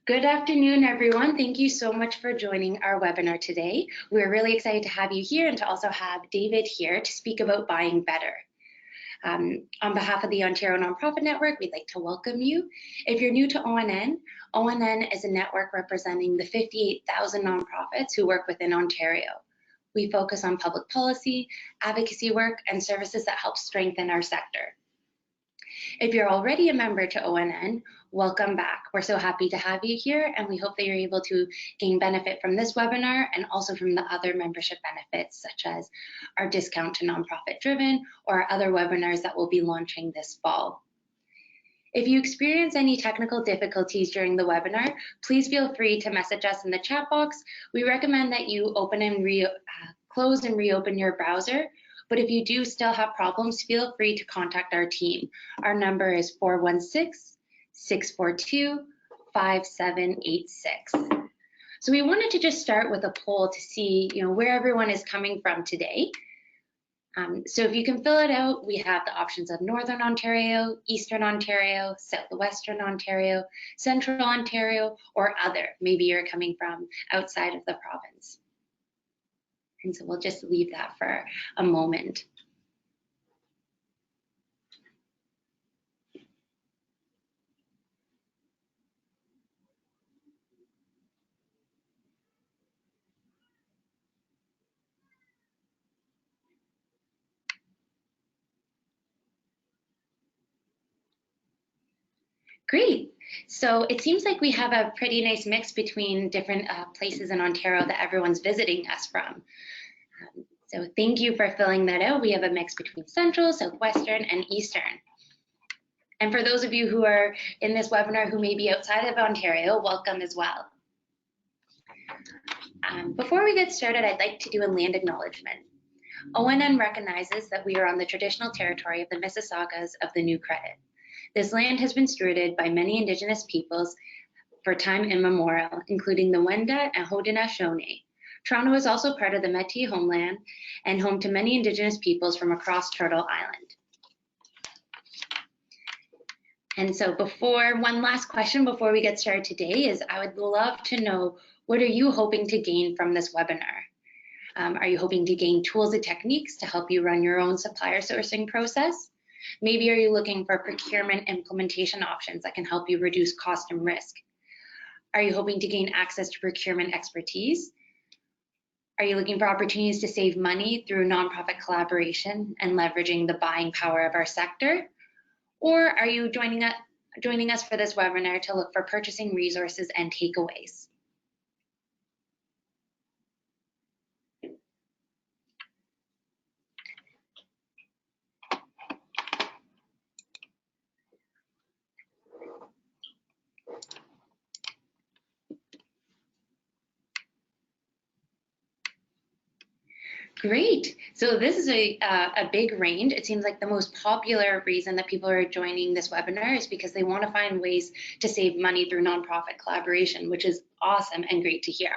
Good afternoon, everyone. Thank you so much for joining our webinar today. We're really excited to have you here and to also have David here to speak about buying better. On behalf of the Ontario Nonprofit Network, we'd like to welcome you. If you're new to ONN, ONN is a network representing the 58,000 nonprofits who work within Ontario. We focus on public policy, advocacy work, and services that help strengthen our sector. If you're already a member to ONN, welcome back. We're so happy to have you here, and we hope that you're able to gain benefit from this webinar and also from the other membership benefits, such as our discount to nonprofit driven or our other webinars that we'll be launching this fall. If you experience any technical difficulties during the webinar, please feel free to message us in the chat box. We recommend that you open and close and reopen your browser. But if you do still have problems, feel free to contact our team. Our number is 416-642-5786. So we wanted to just start with a poll to see, where everyone is coming from today. So if you can fill it out, we have the options of Northern Ontario, Eastern Ontario, Southwestern Ontario, Central Ontario, or other. Maybe you're coming from outside of the province. And so we'll just leave that for a moment. Great. So it seems like we have a pretty nice mix between different places in Ontario that everyone's visiting us from. So thank you for filling that out. We have a mix between Central, Southwestern, and Eastern. And for those of you who are in this webinar who may be outside of Ontario, welcome as well. Before we get started, I'd like to do a land acknowledgement. ONN recognizes that we are on the traditional territory of the Mississaugas of the New Credit. This land has been stewarded by many Indigenous peoples for time immemorial, including the Wendat and Haudenosaunee. Toronto is also part of the Métis homeland and home to many Indigenous peoples from across Turtle Island. And so one last question before we get started today is, I would love to know, what are you hoping to gain from this webinar? Are you hoping to gain tools and techniques to help you run your own supplier sourcing process? Maybe are you looking for procurement implementation options that can help you reduce cost and risk? Are you hoping to gain access to procurement expertise? Are you looking for opportunities to save money through nonprofit collaboration and leveraging the buying power of our sector? Or are you joining us for this webinar to look for purchasing resources and takeaways? Great. So this is a big range. It seems like the most popular reason that people are joining this webinar is because they want to find ways to save money through nonprofit collaboration, which is awesome and great to hear.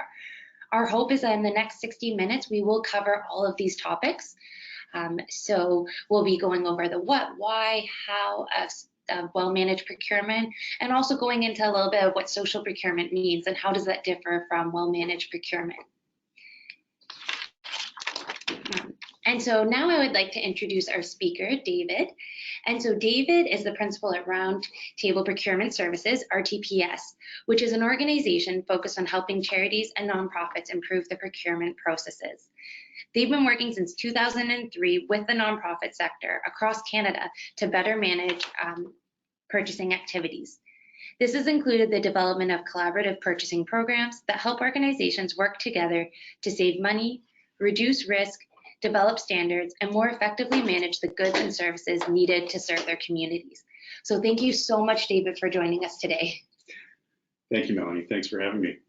Our hope is that in the next 60 minutes, we will cover all of these topics. So we'll be going over the what, why, how of well-managed procurement, and also going into a little bit of what social procurement means and how does that differ from well-managed procurement. And so now I would like to introduce our speaker, David. And so David is the principal at Round Table Procurement Services, RTPS, which is an organization focused on helping charities and nonprofits improve the procurement processes. They've been working since 2003 with the nonprofit sector across Canada to better manage purchasing activities. This has included the development of collaborative purchasing programs that help organizations work together to save money, reduce risk, develop standards, and more effectively manage the goods and services needed to serve their communities. So thank you so much, David, for joining us today. Thank you, Melanie. Thanks for having me.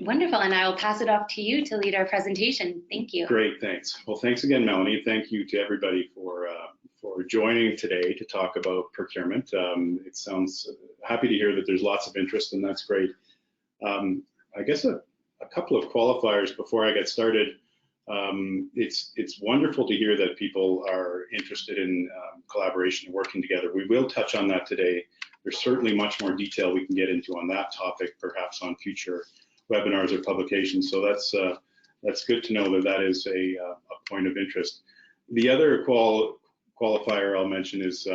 Wonderful, and I will pass it off to you to lead our presentation. Thank you. Great, thanks. Well, thanks again, Melanie. Thank you to everybody for joining today to talk about procurement. It sounds happy to hear that there's lots of interest, and that's great. I guess a couple of qualifiers before I get started. It's wonderful to hear that people are interested in collaboration and working together. We will touch on that today. there's certainly much more detail we can get into on that topic, perhaps on future webinars or publications. So that's good to know that that is a point of interest. The other qualifier I'll mention is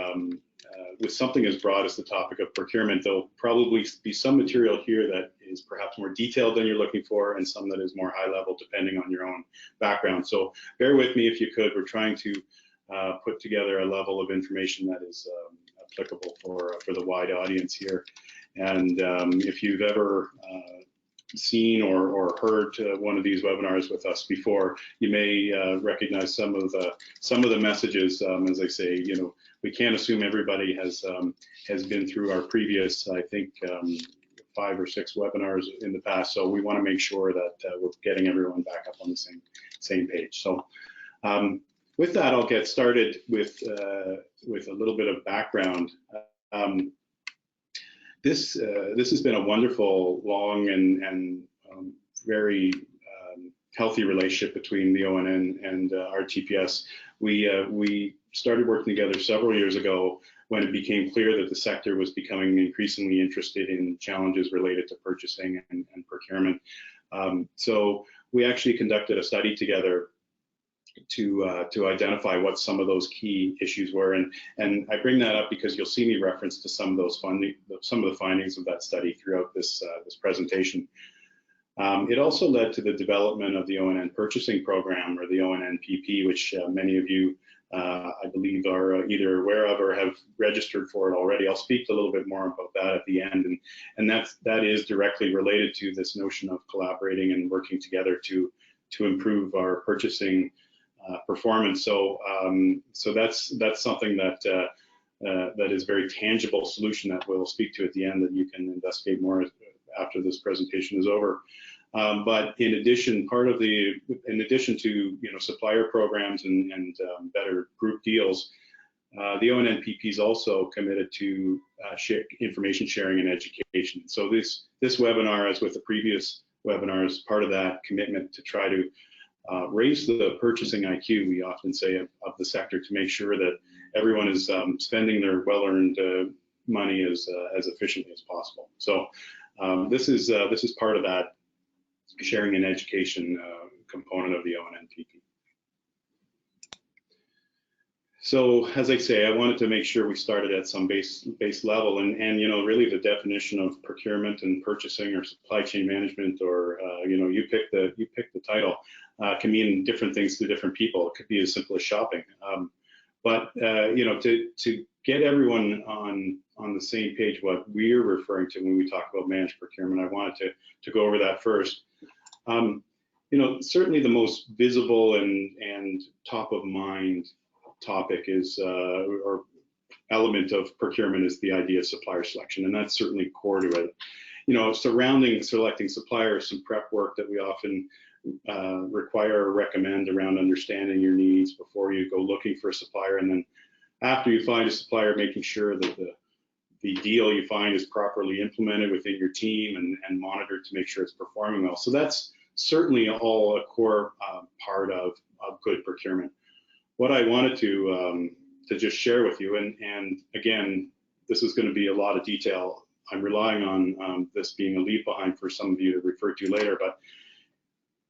with something as broad as the topic of procurement, there'll probably be some material here that is perhaps more detailed than you're looking for, and some that is more high level depending on your own background. So bear with me if you could. We're trying to put together a level of information that is applicable for the wide audience here. And if you've ever seen or heard one of these webinars with us before, you may recognize some of the messages. As I say, you know, we can't assume everybody has been through our previous, I think, 5 or 6 webinars in the past. So we want to make sure that we're getting everyone back up on the same page. So with that, I'll get started with a little bit of background. This has been a wonderful, long, and very healthy relationship between the ONN and RTPS. We started working together several years ago when it became clear that the sector was becoming increasingly interested in challenges related to purchasing and procurement. So we actually conducted a study together to identify what some of those key issues were, and I bring that up because you'll see me reference to some of the findings of that study throughout this presentation. It also led to the development of the ONN purchasing program, or the ONN-PP, which many of you I believe are either aware of or have registered for it already. I'll speak a little bit more about that at the end, and that is directly related to this notion of collaborating and working together to improve our purchasing performance. So that's something that is a very tangible solution that we'll speak to at the end, that you can investigate more after this presentation is over. But in addition, in addition to supplier programs and better group deals, the ONN-PP is also committed to information sharing and education. So this webinar, as with the previous webinars, is part of that commitment to try to raise the purchasing IQ, we often say, of the sector, to make sure that everyone is spending their well-earned money as efficiently as possible. So this is part of that sharing and education component of the ONN-PP. So as I say, I wanted to make sure we started at some base level, and really the definition of procurement and purchasing, or supply chain management, or you pick the title, can mean different things to different people. It could be as simple as shopping, but to get everyone on the same page, what we're referring to when we talk about managed procurement, I wanted to go over that first. Certainly the most visible and top of mind topic is or element of procurement is the idea of supplier selection, and that's certainly core to it. Surrounding selecting suppliers, some prep work that we often require or recommend around understanding your needs before you go looking for a supplier, and then after you find a supplier, making sure that the deal you find is properly implemented within your team and monitored to make sure it's performing well. So that's certainly all a core part of good procurement. What I wanted to just share with you, and again, this is going to be a lot of detail. I'm relying on this being a leave behind for some of you to refer to later, but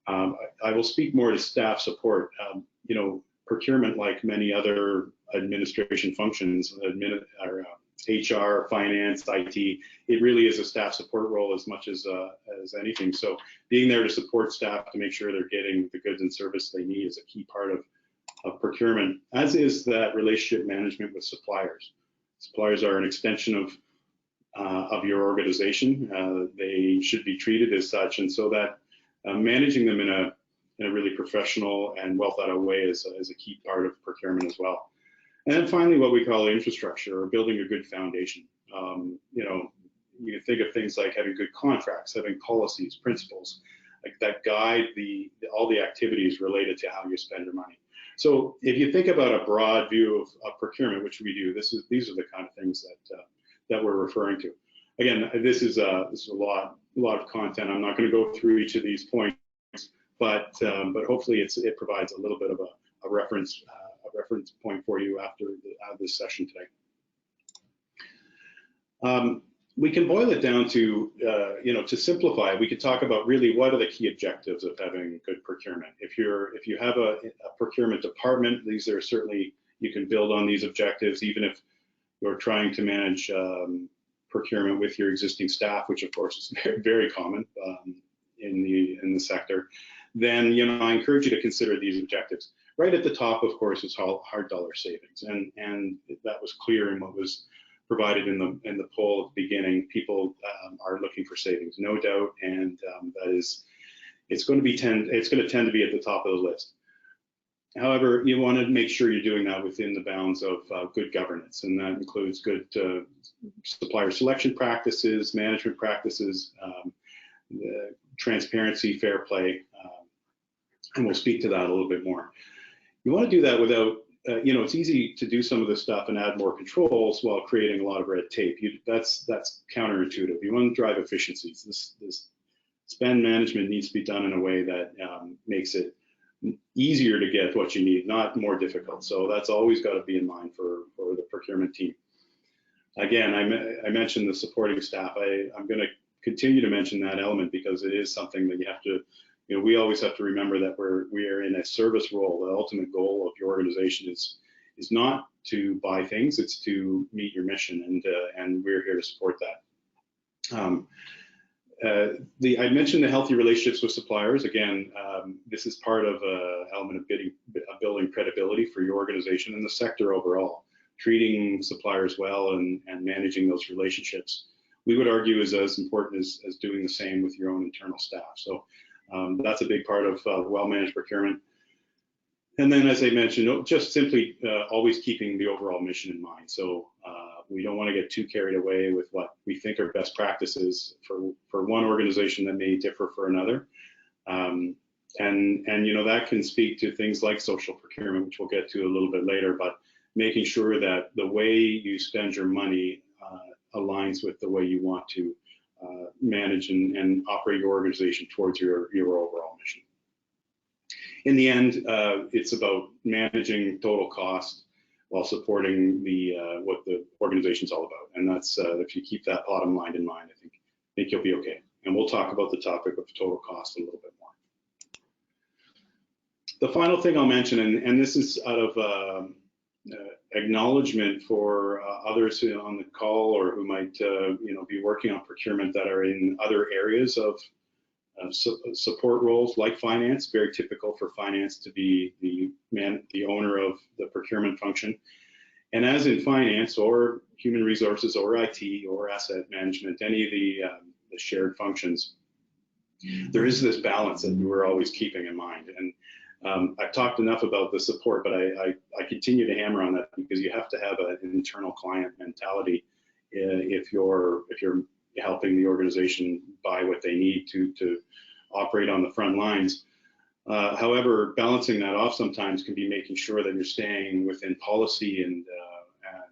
I will speak more to staff support. Procurement, like many other administration functions, HR, finance, IT, it really is a staff support role as much as anything. So being there to support staff to make sure they're getting the goods and service they need is a key part of procurement, as is that relationship management with suppliers. Suppliers are an extension of your organization. They should be treated as such, and so that managing them in a really professional and well thought out way is a key part of procurement as well. And then finally, what we call infrastructure, or building a good foundation. You think of things like having good contracts, having policies, principles, like that guide all the activities related to how you spend your money. So if you think about a broad view of procurement, which we do, these are the kind of things that we're referring to. Again, this is a lot of content. I'm not going to go through each of these points, but hopefully it provides a little bit of a reference point for you after this session today. We can boil it down to, to simplify, we could talk about really what are the key objectives of having good procurement. If you have a procurement department, these are certainly, you can build on these objectives, even if you're trying to manage procurement with your existing staff, which of course is very, very common in the sector. Then I encourage you to consider these objectives. Right at the top, of course, is hard dollar savings, and that was clear in what was provided in the poll at the beginning. People are looking for savings, no doubt, and it's going to tend to be at the top of the list. However, you want to make sure you're doing that within the bounds of good governance, and that includes good supplier selection practices, management practices, transparency, fair play, and we'll speak to that a little bit more. You want to do that without it's easy to do some of this stuff and add more controls while creating a lot of red tape. That's counterintuitive. You want to drive efficiencies. This spend management needs to be done in a way that makes it easier to get what you need, not more difficult. So that's always got to be in mind for the procurement team. Again, I mentioned the supporting staff. I'm going to continue to mention that element because it is something that you have to. We always have to remember that we are in a service role. The ultimate goal of your organization is not to buy things; it's to meet your mission, and we're here to support that. I mentioned the healthy relationships with suppliers. Again, this is part of an element of building credibility for your organization and the sector overall. Treating suppliers well and managing those relationships, we would argue, is as important as doing the same with your own internal staff. So. That's a big part of well-managed procurement. And then, as I mentioned, just simply always keeping the overall mission in mind. So we don't want to get too carried away with what we think are best practices for one organization that may differ for another. And that can speak to things like social procurement, which we'll get to a little bit later, but making sure that the way you spend your money aligns with the way you want to manage and operate your organization towards your overall mission. In the end, it's about managing total cost while supporting what the organization's all about. And that's if you keep that bottom line in mind, I think you'll be okay. And we'll talk about the topic of total cost a little bit more. The final thing I'll mention, and this is out of acknowledgement for others on the call or who might be working on procurement that are in other areas of support roles like finance. Very typical for finance to be the owner of the procurement function. And as in finance or human resources or IT or asset management, any of the shared functions, there is this balance that we're always keeping in mind. And I've talked enough about the support, but I continue to hammer on that because you have to have an internal client mentality if you're helping the organization buy what they need to operate on the front lines. However, balancing that off sometimes can be making sure that you're staying within policy and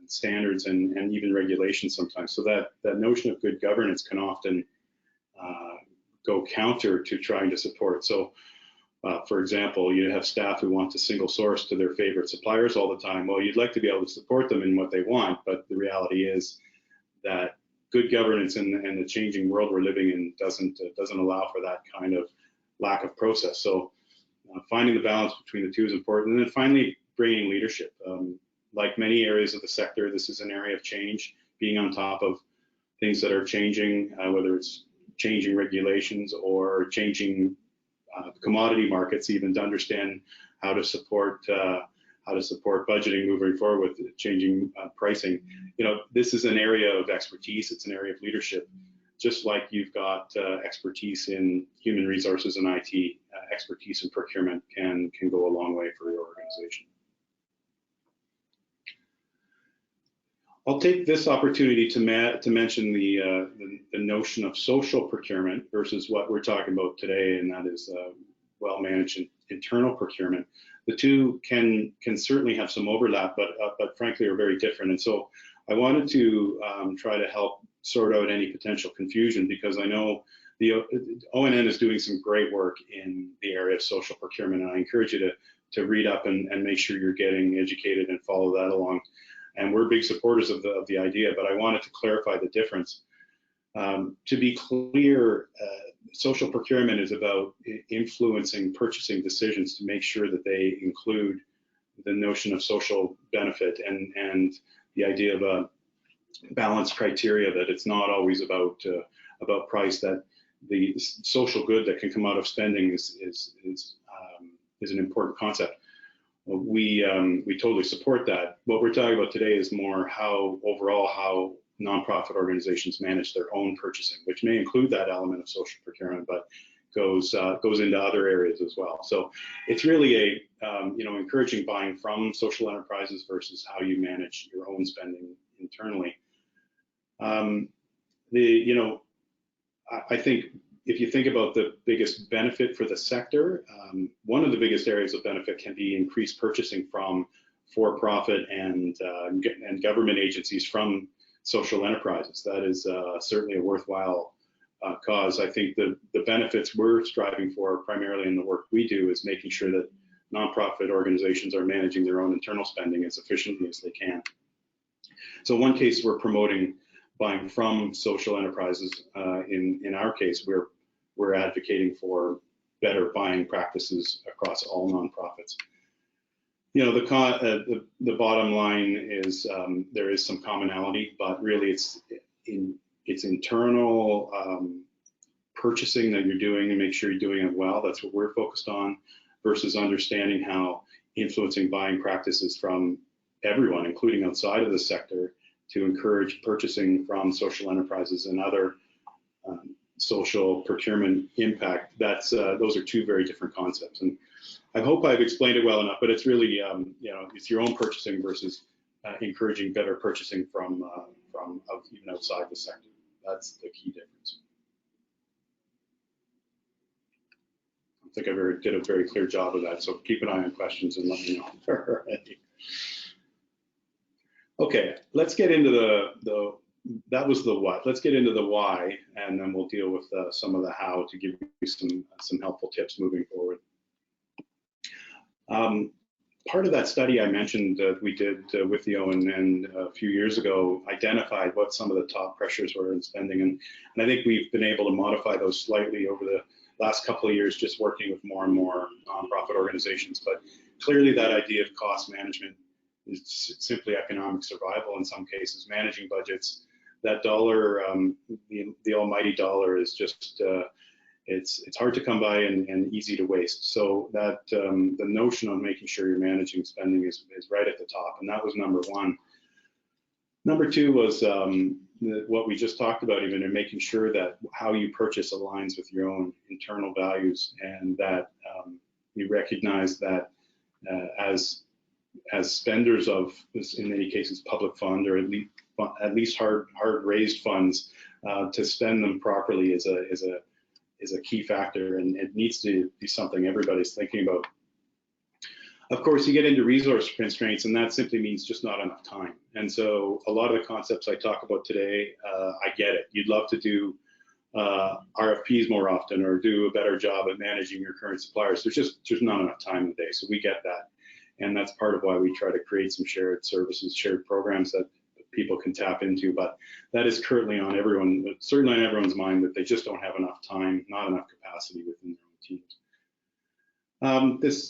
standards and even regulations sometimes. So that notion of good governance can often go counter to trying to support. So. For example, you have staff who want to single source to their favorite suppliers all the time. Well, you'd like to be able to support them in what they want, but the reality is that good governance in the changing world we're living in doesn't allow for that kind of lack of process. So finding the balance between the two is important. And then finally, bringing leadership. Like many areas of the sector, this is an area of change, being on top of things that are changing, whether it's changing regulations or changing commodity markets, even to understand how to support budgeting moving forward with changing pricing. This is an area of expertise. It's an area of leadership. Just like you've got expertise in human resources and IT, expertise in procurement can go a long way for your organization. I'll take this opportunity to mention the notion of social procurement versus what we're talking about today, and that is well-managed internal procurement. The two can certainly have some overlap, but frankly are very different. And so I wanted to try to help sort out any potential confusion, because I know the ONN is doing some great work in the area of social procurement, and I encourage you to read up and make sure you're getting educated and follow that along. and we're big supporters of the idea, but I wanted to clarify the difference. To be clear, social procurement is about influencing purchasing decisions to make sure that they include the notion of social benefit and the idea of a balanced criteria, that it's not always about price, that the social good that can come out of spending is an important concept. We totally support that. What we're talking about today is more how nonprofit organizations manage their own purchasing, which may include that element of social procurement, but goes into other areas as well. So it's really encouraging buying from social enterprises versus how you manage your own spending internally. I think if you think about the biggest benefit for the sector, one of the biggest areas of benefit can be increased purchasing from for-profit and government agencies from social enterprises. That is certainly a worthwhile cause. I think the benefits we're striving for primarily in the work we do is making sure that nonprofit organizations are managing their own internal spending as efficiently as they can. So one case we're promoting buying from social enterprises. In our case, we're advocating for better buying practices across all nonprofits. The bottom line is there is some commonality, but really it's internal purchasing that you're doing and make sure you're doing it well. That's what we're focused on, versus understanding how influencing buying practices from everyone, including outside of the sector, to encourage purchasing from social enterprises and other social procurement impact. Those are two very different concepts. And I hope I've explained it well enough, but it's really, it's your own purchasing versus encouraging better purchasing from even outside the sector. That's the key difference. I think I did a very clear job of that, so keep an eye on questions and let me know if they're ready. Okay, let's get into that was the what. Let's get into the why, and then we'll deal with some of the how to give you some helpful tips moving forward. Part of that study I mentioned that we did with the ONN a few years ago identified what some of the top pressures were in spending, and I think we've been able to modify those slightly over the last couple of years, just working with more and more nonprofit organizations. But clearly that idea of cost management is simply economic survival in some cases, managing budgets. That dollar, the almighty dollar, is just, it's hard to come by and easy to waste. So that the notion of making sure you're managing spending is right at the top, and that was number one. Number two was what we just talked about, even in making sure that how you purchase aligns with your own internal values, and that you recognize that as spenders of, in many cases, public fund, or at least hard raised funds, to spend them properly is a key factor, and it needs to be something everybody's thinking about. Of course, you get into resource constraints, and that simply means just not enough time. And so a lot of the concepts I talk about today, I get it. You'd love to do RFPs more often, or do a better job at managing your current suppliers. There's not enough time in the day, so we get that. And that's part of why we try to create some shared services, shared programs that people can tap into. But that is currently on certainly on everyone's mind, that they just don't have enough time, not enough capacity within their own teams.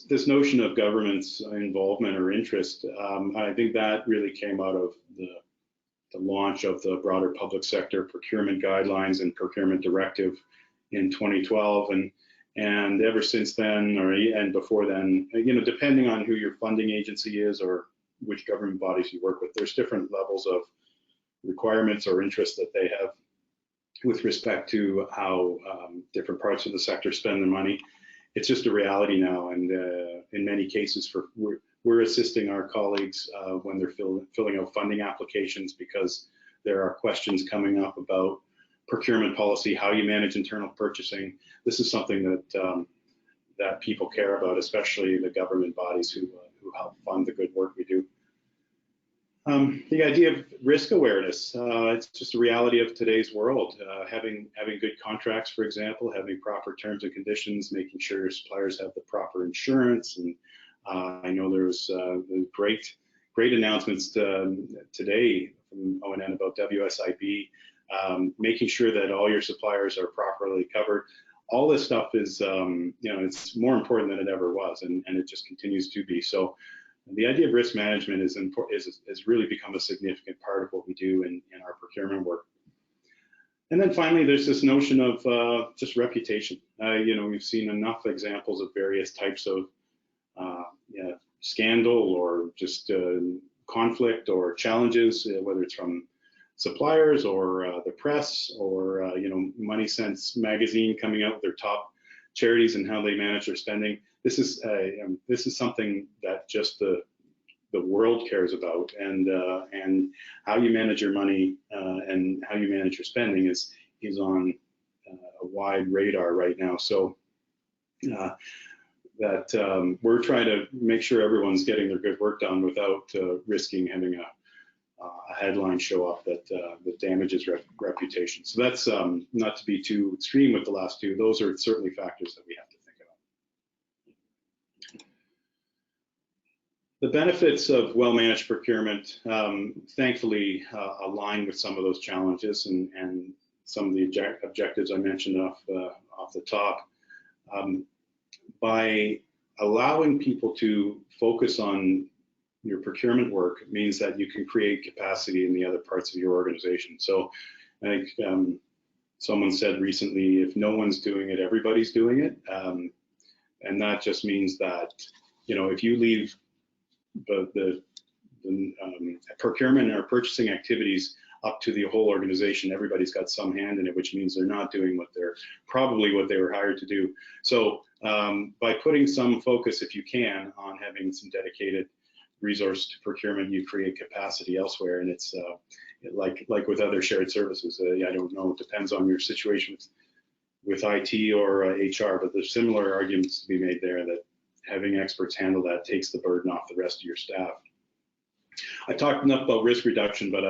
This notion of government's involvement or interest, I think that really came out of the launch of the broader public sector procurement guidelines and procurement directive in 2012, and ever since then, and before then, depending on who your funding agency is or which government bodies you work with, there's different levels of requirements or interest that they have with respect to how different parts of the sector spend their money. It's just a reality now, and in many cases, we're assisting our colleagues when they're filling out funding applications, because there are questions coming up about procurement policy, how you manage internal purchasing. This is something that people care about, especially the government bodies who help fund the good work we do. The idea of risk awareness, it's just a reality of today's world. Having good contracts, for example, having proper terms and conditions, making sure your suppliers have the proper insurance. And I know there was a great great announcements today from ONN about WSIB, making sure that all your suppliers are properly covered. All this stuff is, it's more important than it ever was, and it just continues to be. So the idea of risk management has really become a significant part of what we do in our procurement work. And then finally, there's this notion of just reputation. We've seen enough examples of various types of scandal or just conflict or challenges, whether it's from suppliers or the press or Money Sense magazine coming out with their top charities and how they manage their spending. This is something that just the world cares about, and how you manage your money and how you manage your spending is on a wide radar right now. So that we're trying to make sure everyone's getting their good work done without risking having a headline show up that damages reputation. So that's not to be too extreme with the last two. Those are certainly factors that we have to think about. The benefits of well-managed procurement, thankfully, align with some of those challenges and some of the objectives I mentioned off the top. By allowing people to focus on your procurement work means that you can create capacity in the other parts of your organization. So I think someone said recently, if no one's doing it, everybody's doing it. And that just means that, if you leave the procurement or purchasing activities up to the whole organization, everybody's got some hand in it, which means they're not doing what they were hired to do. So by putting some focus, if you can, on having some dedicated resource to procurement, you create capacity elsewhere. And it's like with other shared services. I don't know, it depends on your situation with IT or HR, but there's similar arguments to be made there that having experts handle that takes the burden off the rest of your staff. I talked enough about risk reduction, but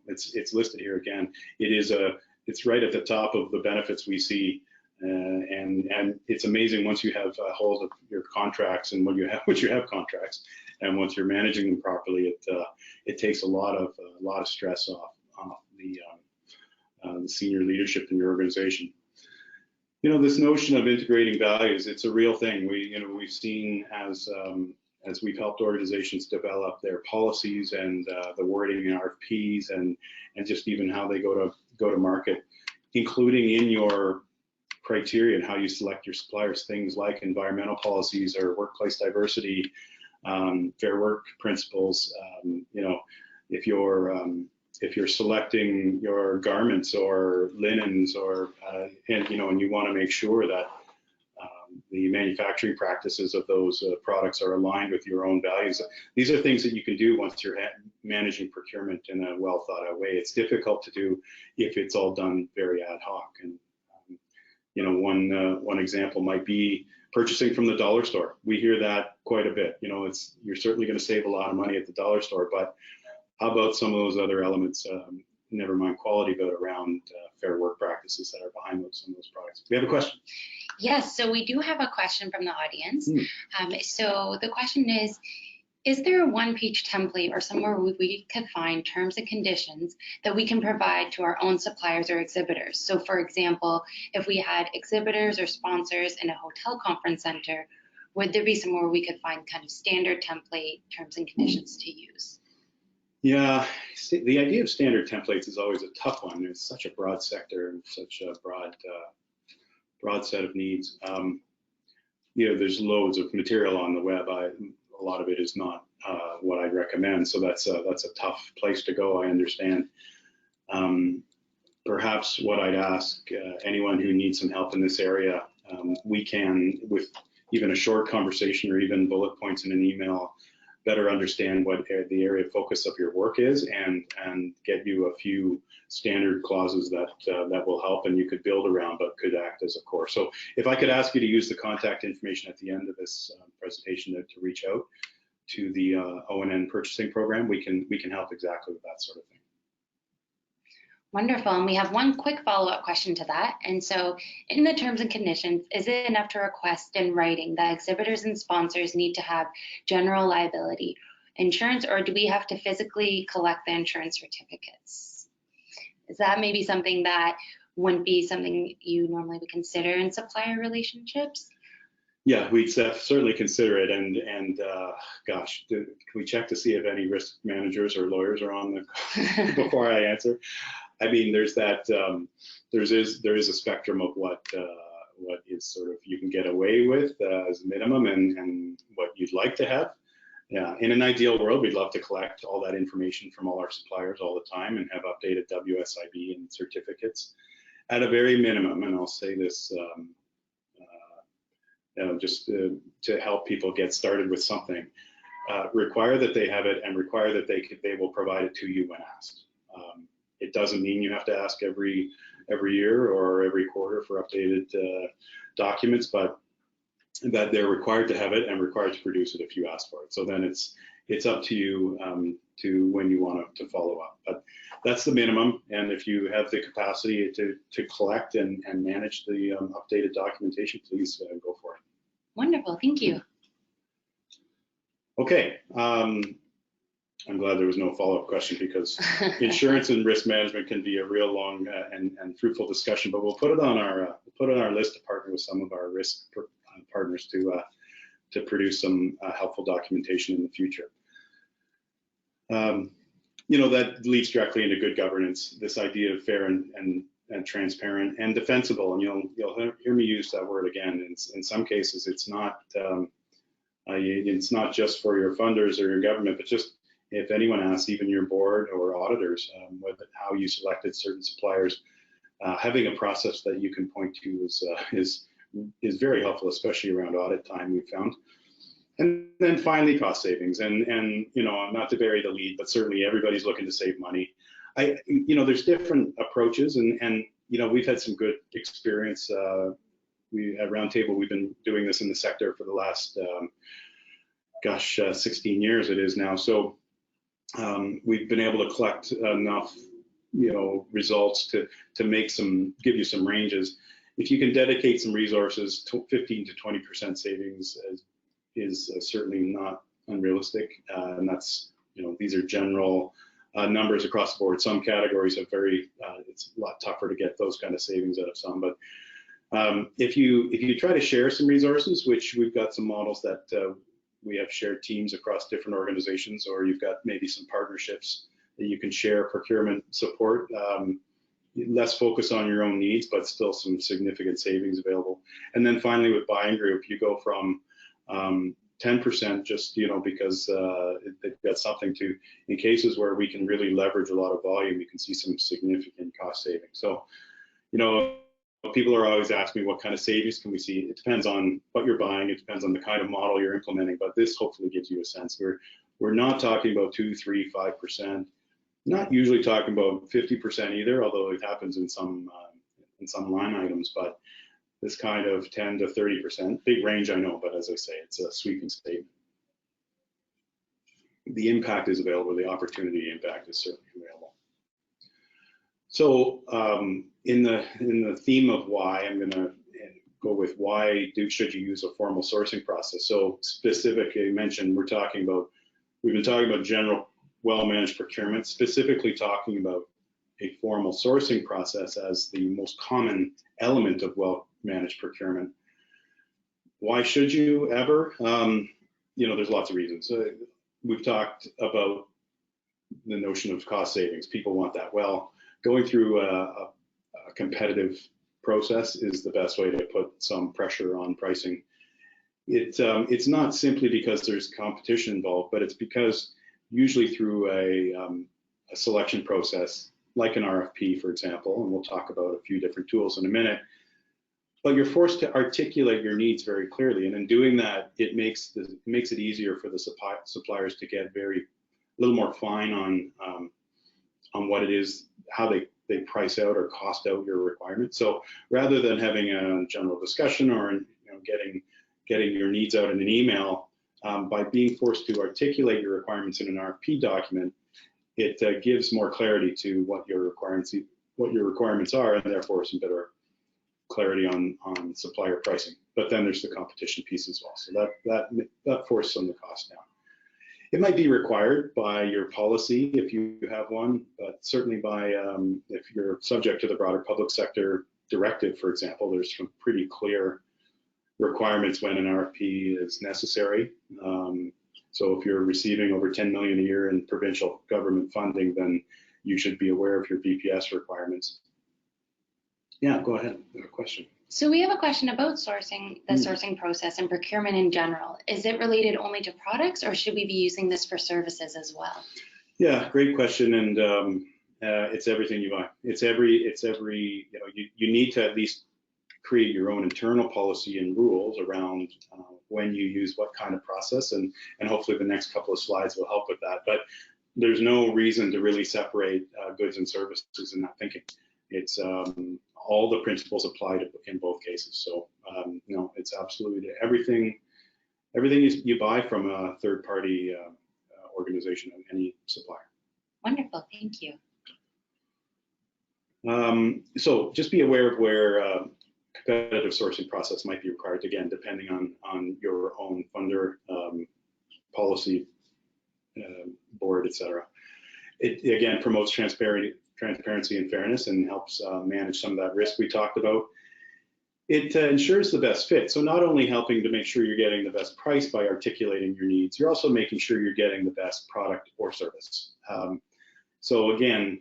it's listed here again. It's right at the top of the benefits we see, and it's amazing once you have a hold of your contracts and once you have contracts, and once you're managing them properly, it takes a lot of stress off the senior leadership in your organization. This notion of integrating values, it's a real thing. We've seen as we've helped organizations develop their policies and the wording in RFPs and just even how they go to market, including in your criteria and how you select your suppliers, things like environmental policies or workplace diversity, fair work principles. If you're selecting your garments or linens and you want to make sure that the manufacturing practices of those products are aligned with your own values. These are things that you can do once you're managing procurement in a well thought out way. It's difficult to do if it's all done very ad hoc. And one example might be purchasing from the dollar store. We hear that quite a bit. You're certainly going to save a lot of money at the dollar store, but how about some of those other elements? Never mind quality, but around fair work practices that are behind some of those products. We have a question. Yes, so we do have a question from the audience. So the question is there a one-page template or somewhere we could find terms and conditions that we can provide to our own suppliers or exhibitors? So for example, if we had exhibitors or sponsors in a hotel conference center, would there be somewhere we could find kind of standard template terms and conditions to use? Yeah, the idea of standard templates is always a tough one. It's such a broad sector and such a broad set of needs. There's loads of material on the web. A lot of it is not what I'd recommend, so that's a tough place to go. I understand. Perhaps what I'd ask anyone who needs some help in this area, we can, with even a short conversation or even bullet points in an email, better understand what the area of focus of your work is and get you a few standard clauses that will help and you could build around but could act as a core. So if I could ask you to use the contact information at the end of this presentation to reach out to the ONN purchasing program, we can help exactly with that sort of thing. Wonderful, and we have one quick follow-up question to that. And so in the terms and conditions, is it enough to request in writing that exhibitors and sponsors need to have general liability insurance, or do we have to physically collect the insurance certificates? Is that maybe something that wouldn't be something you normally would consider in supplier relationships? Yeah, we'd certainly consider it, and gosh, can we check to see if any risk managers or lawyers are on the before I answer? I mean, there's that there is a spectrum of what is sort of you can get away with as a minimum, and what you'd like to have. Yeah, in an ideal world, we'd love to collect all that information from all our suppliers all the time and have updated WSIB and certificates at a very minimum. And I'll say this. Just to help people get started with something, require that they have it and require that they will provide it to you when asked. It doesn't mean you have to ask every year or every quarter for updated documents, but that they're required to have it and required to produce it if you ask for it. So then it's up to you to when you want to follow up. But that's the minimum, and if you have the capacity to collect and manage the updated documentation, please go for it. Wonderful, thank you. Okay, I'm glad there was no follow-up question, because insurance and risk management can be a real long and fruitful discussion. But we'll put it on our list to partner with some of our risk partners to produce some helpful documentation in the future. That leads directly into good governance. This idea of fair and transparent and defensible, and you'll hear me use that word again. In some cases, it's not just for your funders or your government, but just if anyone asks, even your board or auditors, how you selected certain suppliers, having a process that you can point to is very helpful, especially around audit time, we've found. And then finally, cost savings. And not to bury the lead, but certainly everybody's looking to save money. There's different approaches, and we've had some good experience. We at Roundtable, we've been doing this in the sector for the last 16 years it is now. So we've been able to collect enough results to give you some ranges. If you can dedicate some resources, 15 to 20% savings is certainly not unrealistic, and that's these are general numbers across the board. Some categories have it's a lot tougher to get those kind of savings out of some, but if you try to share some resources, which we've got some models that we have shared teams across different organizations, or you've got maybe some partnerships that you can share procurement support, less focus on your own needs, but still some significant savings available. And then finally with buying group, you go from 10% just because they've got something to, in cases where we can really leverage a lot of volume, you can see some significant cost savings. So people are always asking me, what kind of savings can we see? It depends on what you're buying, it depends on the kind of model you're implementing, but this hopefully gives you a sense. We're not talking about 2, 3, 5%, not usually talking about 50% either, although it happens in some line items, but this kind of 10 to 30%, big range I know, but as I say, it's a sweeping statement. The impact is available, the opportunity impact is certainly available. So in the theme of why, I'm going to go with why should you use a formal sourcing process. So specifically mentioned, we've been talking about general well-managed procurement, specifically talking about a formal sourcing process as the most common element of well-managed procurement. Why should you ever? There's lots of reasons. We've talked about the notion of cost savings. People want that. Well, going through a competitive process is the best way to put some pressure on pricing. It's not simply because there's competition involved, but it's because usually through a selection process, like an RFP, for example, and we'll talk about a few different tools in a minute, but you're forced to articulate your needs very clearly. And in doing that, it makes it easier for the suppliers to get a little more fine on what it is, how they price out or cost out your requirements. So rather than having a general discussion or getting your needs out in an email, by being forced to articulate your requirements in an RFP document, it gives more clarity to what your requirements are, and therefore some better clarity on supplier pricing. But then there's the competition piece as well. So that forces some of the cost down. It might be required by your policy if you have one, but certainly by if you're subject to the broader public sector directive, for example, there's some pretty clear requirements when an RFP is necessary. So if you're receiving over 10 million a year in provincial government funding, then you should be aware of your BPS requirements. Yeah, go ahead. You have a question. So we have a question about sourcing, the sourcing process and procurement in general. Is it related only to products, or should we be using this for services as well? Yeah, great question. And it's everything you buy. It's every, you know, you need to at least create your own internal policy and rules around when you use what kind of process, and hopefully the next couple of slides will help with that. But there's no reason to really separate goods and services in that thinking. It's all the principles apply to in both cases. So you know, it's absolutely everything you buy from a third-party organization, any supplier. Wonderful, thank you. So just be aware of where competitive sourcing process might be required, again, depending on your own funder, policy, board, etc. It again promotes transparency and fairness and helps manage some of that risk we talked about. It ensures the best fit. So not only helping to make sure you're getting the best price by articulating your needs, you're also making sure you're getting the best product or service. So again,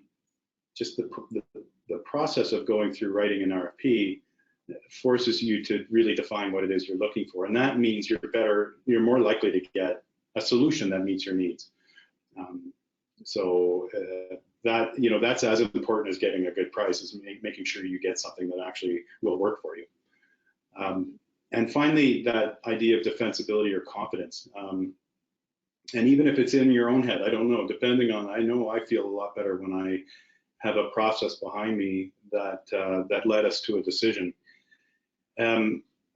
just the process of going through writing an RFP forces you to really define what it is you're looking for. And that means you're more likely to get a solution that meets your needs. That, you know, that's as important as getting a good price, is making sure you get something that actually will work for you. And finally, that idea of defensibility or confidence. And even if it's in your own head, I don't know, I know I feel a lot better when I have a process behind me that led us to a decision.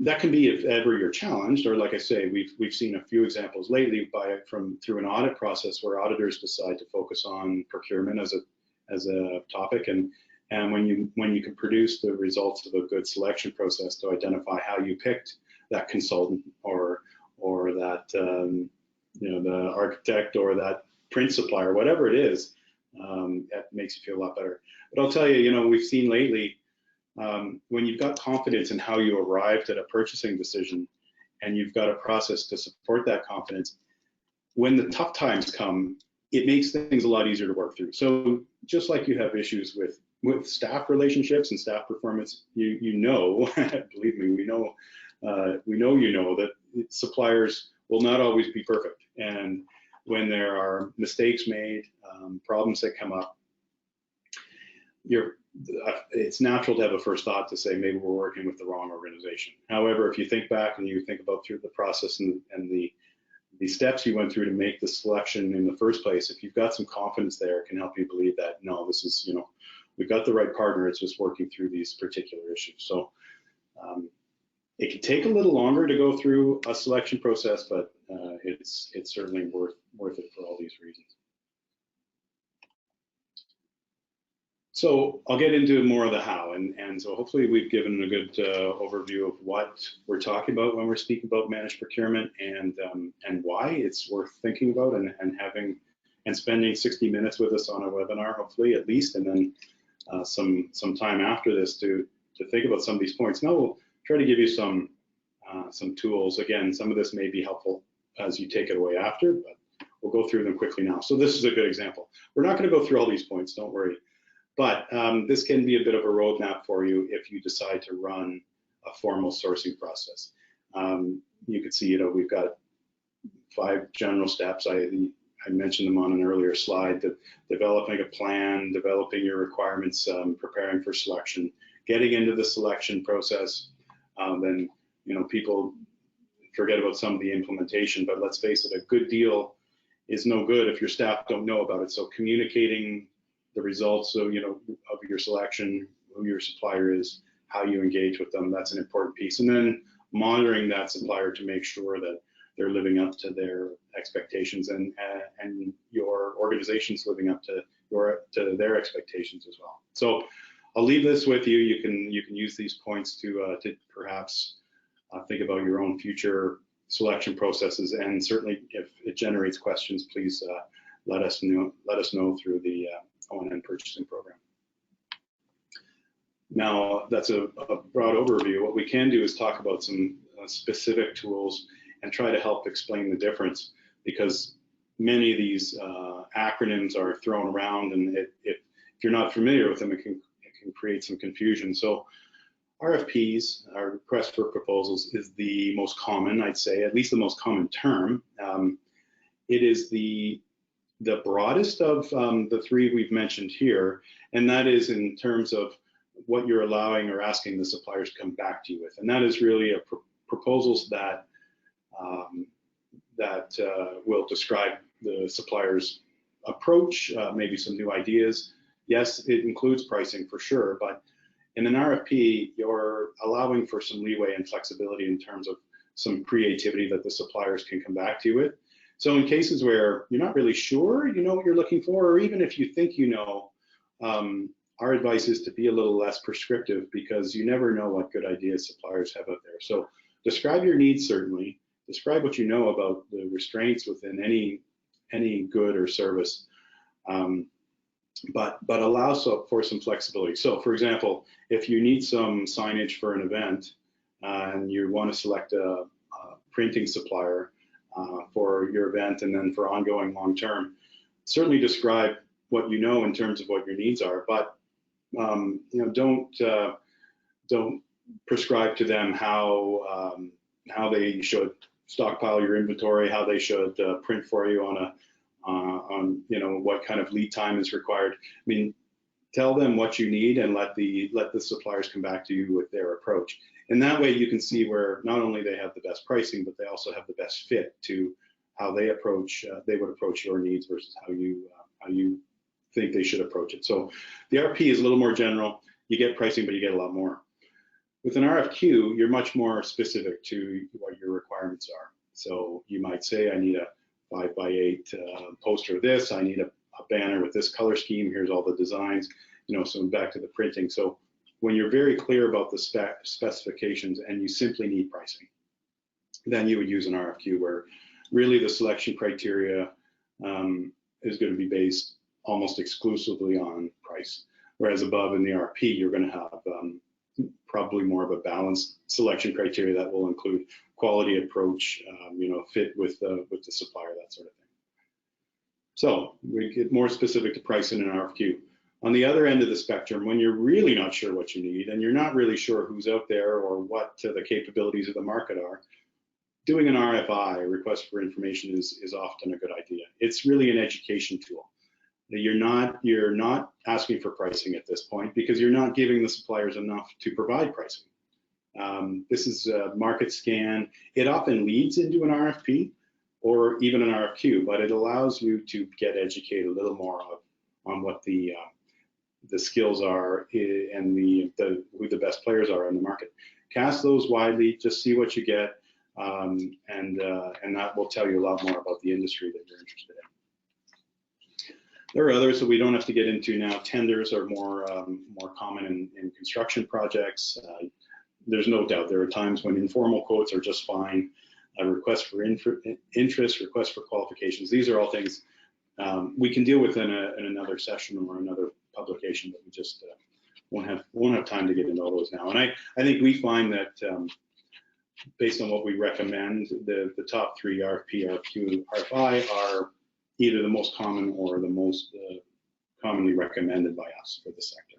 That can be if ever you're challenged, or like I say, we've seen a few examples lately through an audit process where auditors decide to focus on procurement as a topic, and when you can produce the results of a good selection process to identify how you picked that consultant or that you know, the architect or that print supplier, whatever it is, that makes you feel a lot better. But I'll tell you, you know, we've seen lately, when you've got confidence in how you arrived at a purchasing decision, and you've got a process to support that confidence, when the tough times come, it makes things a lot easier to work through. So just like you have issues with staff relationships and staff performance, you know, believe me, we know that suppliers will not always be perfect. And when there are mistakes made, problems that come up, it's natural to have a first thought to say, maybe we're working with the wrong organization. However, if you think back and you think about through the process and the steps you went through to make the selection in the first place, if you've got some confidence there, it can help you believe that, no, this is, you know, we've got the right partner, it's just working through these particular issues. So it can take a little longer to go through a selection process, but it's certainly worth it for all these reasons. So I'll get into more of the how, and so hopefully we've given a good overview of what we're talking about when we're speaking about managed procurement, and why it's worth thinking about and spending 60 minutes with us on a webinar, hopefully at least, and then some time after this to think about some of these points. Now we'll try to give you some tools. Again, some of this may be helpful as you take it away after, but we'll go through them quickly now. So this is a good example. We're not going to go through all these points, don't worry. But this can be a bit of a roadmap for you if you decide to run a formal sourcing process. You can see, you know, we've got 5 general steps. I mentioned them on an earlier slide: developing a plan, developing your requirements, preparing for selection, getting into the selection process. Then, you know, people forget about some of the implementation, but let's face it, a good deal is no good if your staff don't know about it. So communicating the results of, you know, of your selection, who your supplier is, how you engage with them, that's an important piece. And then monitoring that supplier to make sure that they're living up to their expectations, and your organization's living up to their expectations as well. So I'll leave this with you. You can use these points to perhaps think about your own future selection processes. And certainly, if it generates questions, please let us know through the O&M purchasing program. Now, that's a broad overview. What we can do is talk about some specific tools and try to help explain the difference, because many of these acronyms are thrown around, and if you're not familiar with them, it can create some confusion. So RFPs, our request for proposals, is the most common, I'd say, at least the most common term. It is the broadest of the three we've mentioned here, and that is in terms of what you're allowing or asking the suppliers to come back to you with. And that is really proposals that will describe the supplier's approach, maybe some new ideas. Yes, it includes pricing for sure, but in an RFP, you're allowing for some leeway and flexibility in terms of some creativity that the suppliers can come back to you with. So in cases where you're not really sure you know what you're looking for, or even if you think you know, our advice is to be a little less prescriptive, because you never know what good ideas suppliers have out there. So describe your needs, certainly. Describe what you know about the restraints within any good or service, but allow for some flexibility. So for example, if you need some signage for an event and you want to select a printing supplier for your event and then for ongoing long-term, certainly describe what you know in terms of what your needs are, but don't prescribe to them how they should stockpile your inventory, how they should print for you on what kind of lead time is required. I mean, tell them what you need and let the suppliers come back to you with their approach. And that way you can see where not only they have the best pricing, but they also have the best fit to how they would approach your needs versus how you think they should approach it. So the RFP is a little more general. You get pricing, but you get a lot more. With an RFQ, you're much more specific to what your requirements are. So you might say, I need a 5x8 poster of this. I need a banner with this color scheme. Here's all the designs. So back to the printing. So when you're very clear about the specifications and you simply need pricing, then you would use an RFQ, where really the selection criteria is going to be based almost exclusively on price. Whereas above in the RFP, you're going to have probably more of a balanced selection criteria that will include quality, approach, fit with the supplier, that sort of thing. So we get more specific to price in an RFQ. On the other end of the spectrum, when you're really not sure what you need and you're not really sure who's out there or what the capabilities of the market are, doing an RFI, a request for information, is often a good idea. It's really an education tool. You're not asking for pricing at this point, because you're not giving the suppliers enough to provide pricing. This is a market scan. It often leads into an RFP or even an RFQ, but it allows you to get educated a little more on what the skills are and who the best players are in the market. Cast those widely, just see what you get, and that will tell you a lot more about the industry that you're interested in. There are others that we don't have to get into now. Tenders are more common in construction projects. There's no doubt there are times when informal quotes are just fine. A request for interest, request for qualifications. These are all things we can deal with in another session or another publication, but we just won't have time to get into all those now. And I think we find that based on what we recommend, the top three, RFP, RFQ, RFI, are either the most common or the most commonly recommended by us for the sector.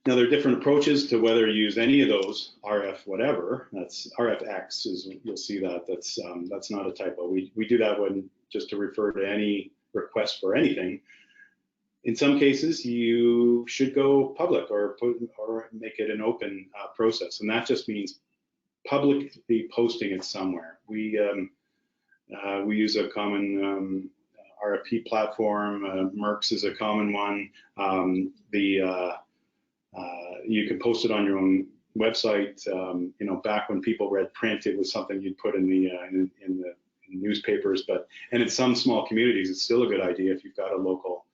Now, there are different approaches to whether you use any of those, RF whatever. That's RFX, you'll see that. That's not a typo. We do that when just to refer to any request for anything. In some cases, you should go public or make it an open process, and that just means publicly posting it somewhere. We use a common RFP platform. Merck's is a common one. You can post it on your own website. Back when people read print, it was something you'd put in the newspapers. And in some small communities, it's still a good idea if you've got a local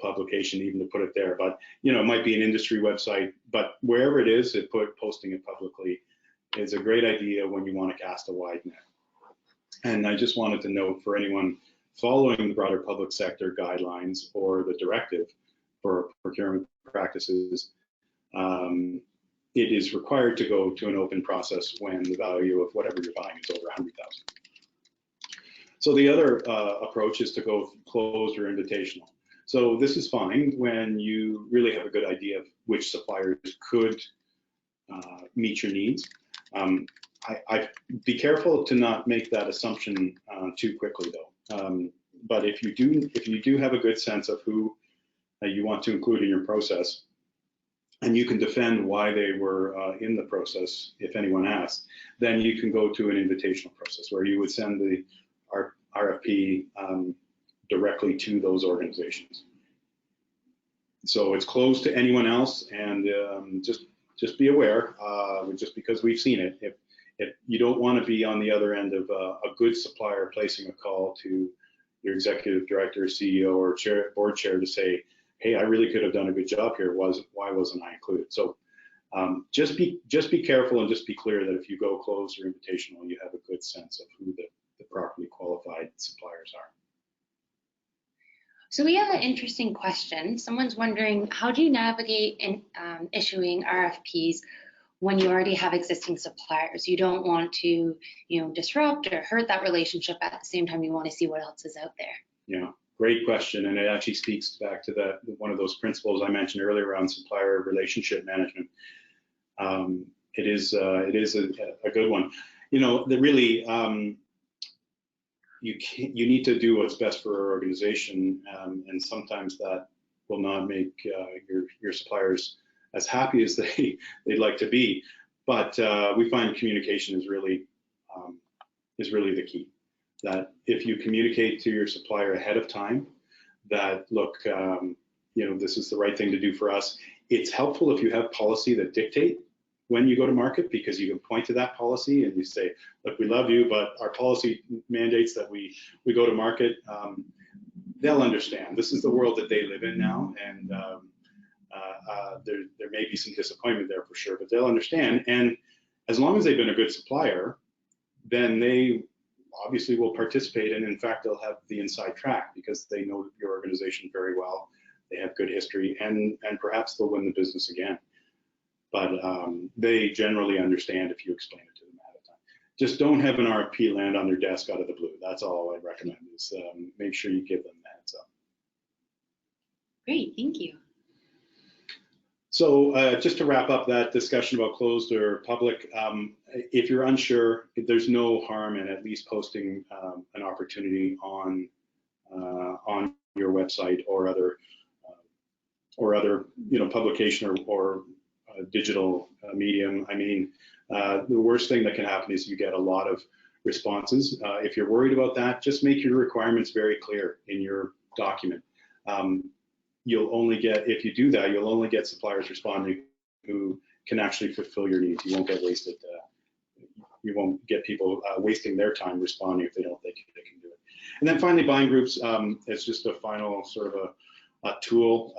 publication, even to put it there. But it might be an industry website. But wherever it is, posting it publicly is a great idea when you want to cast a wide net. And I just wanted to note for anyone following the broader public sector guidelines or the directive for procurement practices, it is required to go to an open process when the value of whatever you're buying is over 100,000. So the other approach is to go closed or invitational. So this is fine when you really have a good idea of which suppliers could meet your needs. I be careful to not make that assumption too quickly, though. But if you do have a good sense of who you want to include in your process, and you can defend why they were in the process, if anyone asks, then you can go to an invitational process where you would send the RFP directly to those organizations. So it's closed to anyone else, and just be aware, just because we've seen it, if you don't want to be on the other end of a good supplier placing a call to your executive director, CEO, or board chair to say, hey, I really could have done a good job here. Why wasn't I included? So just be careful and just be clear that if you go closed or invitational, you have a good sense of who the properly qualified suppliers are. So we have an interesting question. Someone's wondering, how do you navigate in issuing RFPs when you already have existing suppliers? You don't want to, disrupt or hurt that relationship. At the same time, you want to see what else is out there. Yeah. Great question, and it actually speaks back to one of those principles I mentioned earlier around supplier relationship management. It is a good one. You need to do what's best for our organization, and sometimes that will not make your suppliers as happy as they'd like to be. But we find communication is really the key. That if you communicate to your supplier ahead of time that, look, this is the right thing to do for us. It's helpful if you have policy that dictate when you go to market, because you can point to that policy and you say, look, we love you, but our policy mandates that we go to market. They'll understand. This is the world that they live in now, and there may be some disappointment there for sure, but they'll understand. And as long as they've been a good supplier, then they obviously will participate, and in fact they'll have the inside track because they know your organization very well. They have good history, and perhaps they'll win the business again. But they generally understand if you explain it to them ahead of time. Just don't have an RFP land on their desk out of the blue. That's all I recommend, is make sure you give them the heads up. Great, thank you. So just to wrap up that discussion about closed or public, if you're unsure, there's no harm in at least posting an opportunity on your website or other publication or digital medium. I mean, the worst thing that can happen is you get a lot of responses. If you're worried about that, just make your requirements very clear in your document. You'll only get, if you do that, you'll only get suppliers responding who can actually fulfill your needs. You won't get wasted. You won't get people wasting their time responding if they don't think they can do it. And then finally, buying groups is just a final sort of a tool.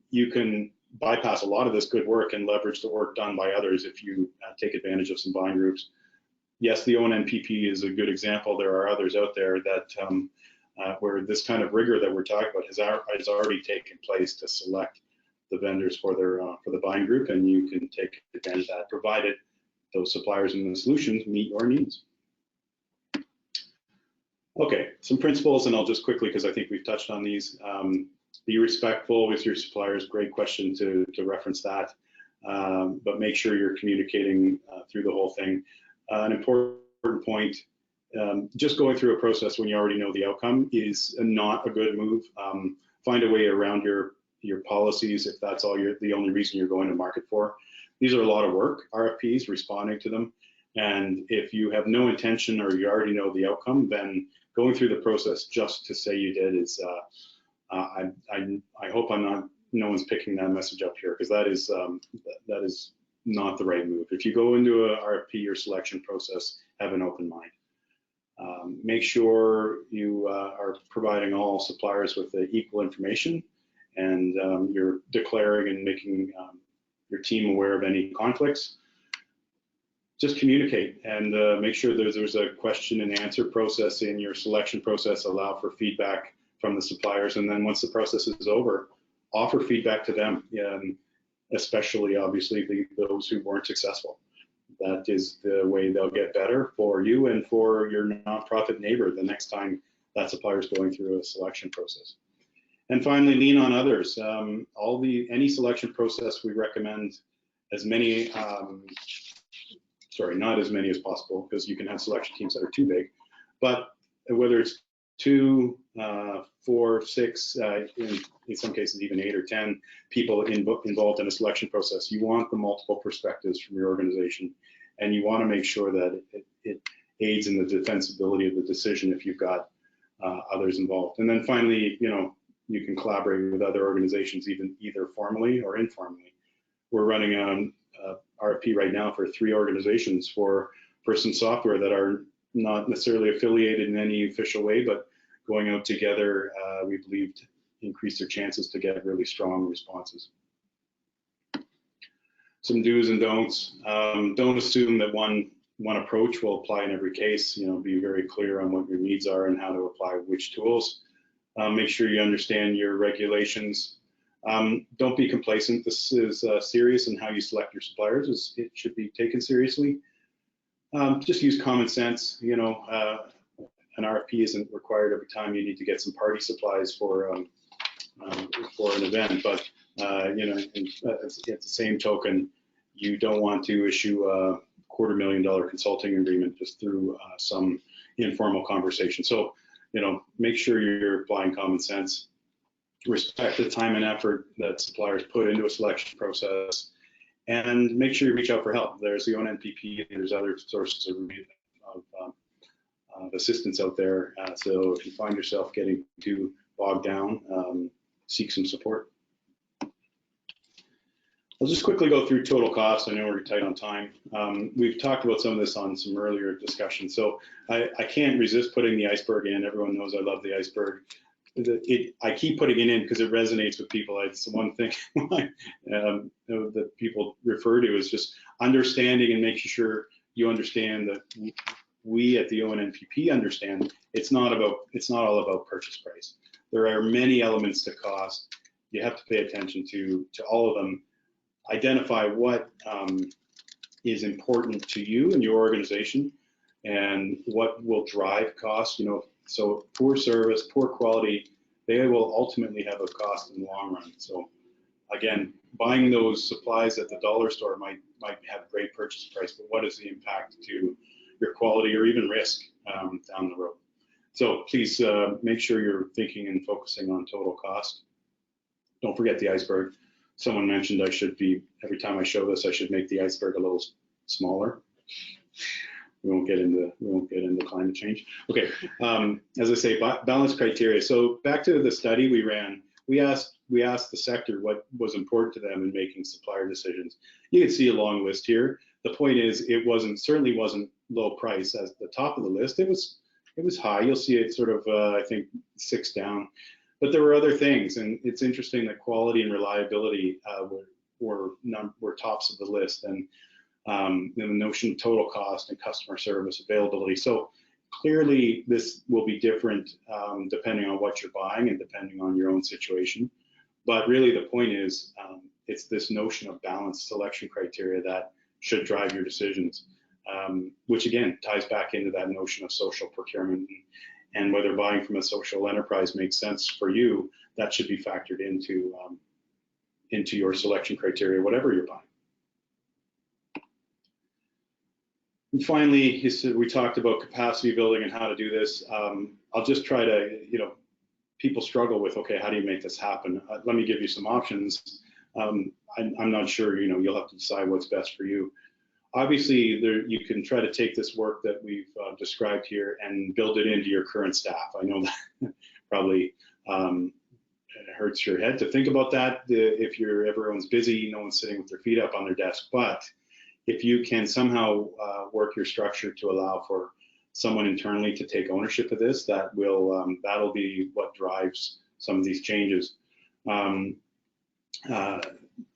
You can bypass a lot of this good work and leverage the work done by others if you take advantage of some buying groups. Yes, the ONNPP is a good example. There are others out there that where this kind of rigor that we're talking about has already taken place to select the vendors for the buying group, and you can take advantage of that, provided those suppliers and the solutions meet your needs. Okay, some principles, and I'll just quickly, because I think we've touched on these. Be respectful with your suppliers. Great question to reference that, but make sure you're communicating through the whole thing. An important point. Just going through a process when you already know the outcome is not a good move. Find a way around your policies if that's the only reason you're going to market for. These are a lot of work, RFPs, responding to them. And if you have no intention or you already know the outcome, then going through the process just to say you did is, I hope no one's picking that message up here, because that is not the right move. If you go into a RFP or selection process, have an open mind. Make sure you are providing all suppliers with the equal information, and you're declaring and making your team aware of any conflicts. just communicate and make sure there's a question and answer process in your selection process. Allow for feedback from the suppliers, and then once the process is over, offer feedback to them, especially obviously those who weren't successful. That is the way they'll get better for you and for your nonprofit neighbor the next time that supplier is going through a selection process. And finally, lean on others. Any selection process, we recommend as many, not as many as possible, because you can have selection teams that are too big, but whether it's 2, 4, 6, in some cases even 8 or 10 people involved in a selection process, you want the multiple perspectives from your organization, and you want to make sure that it aids in the defensibility of the decision if you've got others involved. And then finally, you can collaborate with other organizations, either formally or informally. We're running an RFP right now for 3 organizations for some software that are not necessarily affiliated in any official way, but going out together, we believe, to increase their chances to get really strong responses. Some do's and don'ts. Don't assume that one approach will apply in every case. Be very clear on what your needs are and how to apply which tools. Make sure you understand your regulations. Don't be complacent. This is serious, and how you select your suppliers it should be taken seriously. Just use common sense. An RFP isn't required every time you need to get some party supplies for an event, but at the same token, you don't want to issue a $250,000 consulting agreement just through some informal conversation. So, make sure you're applying common sense. Respect the time and effort that suppliers put into a selection process, and make sure you reach out for help. There's the ONNPP, there's other sources of assistance out there. So if you find yourself getting too bogged down, seek some support. I'll just quickly go through total cost. I know we're tight on time. We've talked about some of this on some earlier discussions. So I can't resist putting the iceberg in. Everyone knows I love the iceberg. I keep putting it in because it resonates with people. It's the one thing that people refer to is just understanding and making sure you understand that we at the ONNPP understand it's not all about purchase price. There are many elements to cost. You have to pay attention to all of them. Identify what is important to you and your organization, and what will drive cost. So poor service, poor quality, they will ultimately have a cost in the long run. So again, buying those supplies at the dollar store might have a great purchase price, but what is the impact to your quality or even risk down the road? So please make sure you're thinking and focusing on total cost. Don't forget the iceberg. Someone mentioned every time I show this, I should make the iceberg a little smaller. We won't get into climate change. Okay, as I say, balance criteria. So back to the study we ran, we asked the sector what was important to them in making supplier decisions. You can see a long list here. The point is, it certainly wasn't low price as the top of the list. It was high. You'll see it sort of I think 6 down. But there were other things, and it's interesting that quality and reliability were tops of the list, and the notion of total cost and customer service availability. So clearly this will be different depending on what you're buying and depending on your own situation. But really the point is, it's this notion of balanced selection criteria that should drive your decisions, which again ties back into that notion of social procurement. And whether buying from a social enterprise makes sense for you, that should be factored into your selection criteria, whatever you're buying. And finally, we talked about capacity building and how to do this. I'll just try to, people struggle with, okay, how do you make this happen? Let me give you some options. I'm not sure, you'll have to decide what's best for you. Obviously, you can try to take this work that we've described here and build it into your current staff. I know that probably it hurts your head to think about that. If everyone's busy, no one's sitting with their feet up on their desk. But if you can somehow work your structure to allow for someone internally to take ownership of this, that'll be what drives some of these changes.